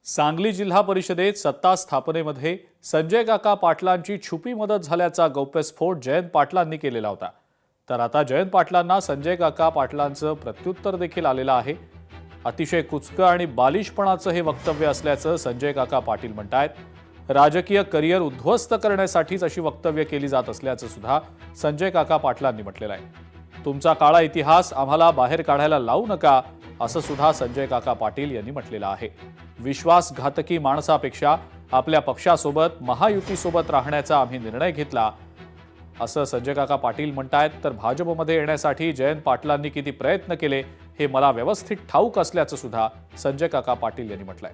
सांगली जिल्हा परिषदेत सत्ता स्थापनेमध्ये संजय काका पाटलांची छुपी मदत झाल्याचा गौप्यस्फोट जयंत पाटलांनी केलेला होता। तर आता जयंत पाटलांना संजय काका पाटलांचं प्रत्युत्तर देखील आलेलं आहे। अतिशय कुचकं आणि बालिशपणाचं हे वक्तव्य असल्याचं संजय काका पाटील म्हणतायत। राजकीय करिअर उद्ध्वस्त करण्यासाठीच अशी वक्तव्य केली जात असल्याचं सुद्धा संजय काका पाटलांनी म्हटलेलं आहे। तुमचा काळा इतिहास आम्हाला बाहेर काढायला लावू नका असं सुद्धा संजय काका पाटील यांनी म्हटलेलं आहे। विश्वासघातकी माणसापेक्षा आपल्या पक्षासोबत महायुतीसोबत राहण्याचा आम्ही निर्णय घेतला असं संजय काका पाटील म्हणतायत। तर भाजपमध्ये येण्यासाठी जयंत पाटलांनी किती प्रयत्न केले हे मला व्यवस्थित ठाऊक असल्याचं सुद्धा संजय काका पाटील यांनी म्हटलंय।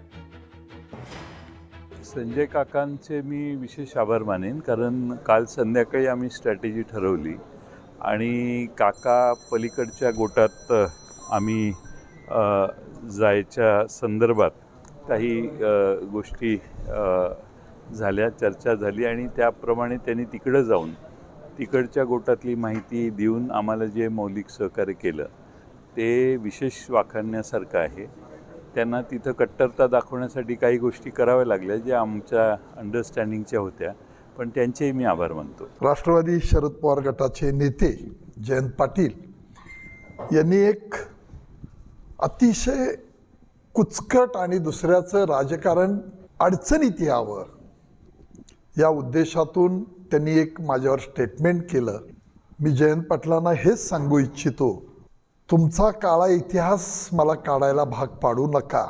संजय काकांचे मी विशेष आभार मानेन, कारण काल संध्याकाळी आम्ही स्ट्रॅटेजी ठरवली आणि काका पलीकडच्या गोटात आम्ही जायच्या संदर्भात काही गोष्टी झाल्या, चर्चा झाली आणि त्याप्रमाणे त्यांनी तिकडं जाऊन तिकडच्या गोटातली माहिती देऊन आम्हाला जे मौलिक सहकार्य केलं ते विशेष वाखाणण्यासारखं आहे। त्यांना तिथं कट्टरता दाखवण्यासाठी काही गोष्टी कराव्या लागल्या ज्या आमच्या अंडरस्टँडिंगच्या होत्या, पण त्यांचेही मी आभार मानतो। राष्ट्रवादी शरद पवार गटाचे नेते जयंत पाटील यांनी एक अतिशय कुचकट आणि दुसऱ्याचं राजकारण अडचणीत यावं या उद्देशातून त्यांनी एक माझ्यावर स्टेटमेंट केलं। मी जयंत पाटलांना हेच सांगू इच्छितो, तुमचा काळा इतिहास मला काढायला भाग पाडू नका।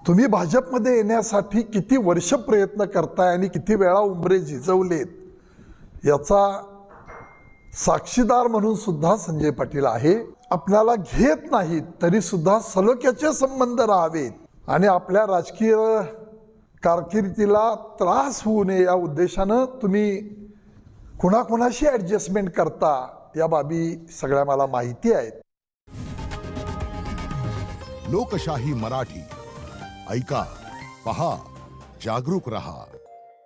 तुम्ही भाजपमध्ये येण्यासाठी किती वर्ष प्रयत्न करताय आणि किती वेळा उंबरे झिजवलेत याचा साक्षीदार म्हणून सुद्धा संजय पाटील आहे। आपल्याला घेत नाहीत तरी सुद्धा सलोख्याचे संबंध राहावेत आणि आपल्या राजकीय कारकिर्दीला त्रास होऊ नये या उद्देशानं तुम्ही कुणाकुणाशी ॲडजस्टमेंट करता या बाबी सगळ्या मला माहिती आहेत। लोकशाही मराठी ऐका, पहा, जागरूक रहा।